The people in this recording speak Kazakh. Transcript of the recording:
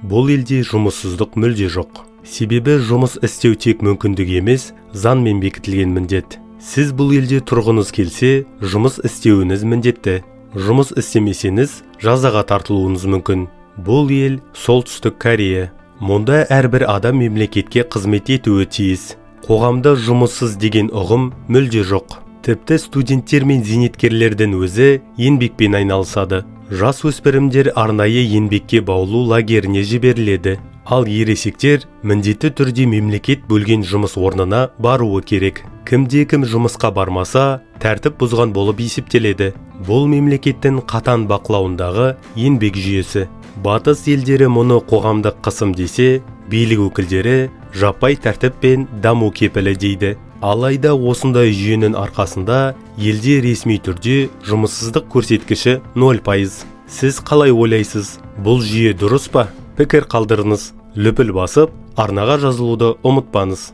Бұл елде жұмыссыздық мүлде жоқ. Себебі жұмыс істеу тек мүмкіндік емес, заңмен бекітілген міндет. Сіз бұл елде тұрғыңыз келсе, жұмыс істеуіңіз міндетті. Жұмыс істемесеңіз, жазаға тартылуыңыз мүмкін. Бұл ел Солтүстік Корея. Мұнда әрбір адам мемлекетке қызмет етуі тиіс. Қоғамда жұмыссыз деген ұғым мүлде жоқ. Тіпті студенттер мен зейнеткерлердің өзі еңбекпен айналысады. Жас өспірімдер арнайы еңбекке баулу лагеріне жіберіледі. Ал ересектер міндетті түрде мемлекет бөлген жұмыс орнына баруы керек. Кімде-кім жұмысқа бармаса, тәртіп бұзған болып есептеледі. Бұл мемлекеттің қатаң бақылауындағы еңбек жүйесі. Батыс елдері мұны қоғамдық қысым десе, билік өкілдері жаппай тәртіп пен даму кепілі дейді. Алайда осындай жүйенің арқасында елде ресми түрде жұмыссыздық көрсеткіші 0%. Сіз қалай ойлайсыз? Бұл жүйе дұрыс па? Пікір қалдырыңыз. Лүпіл басып, арнаға жазылуды ұмытпаңыз.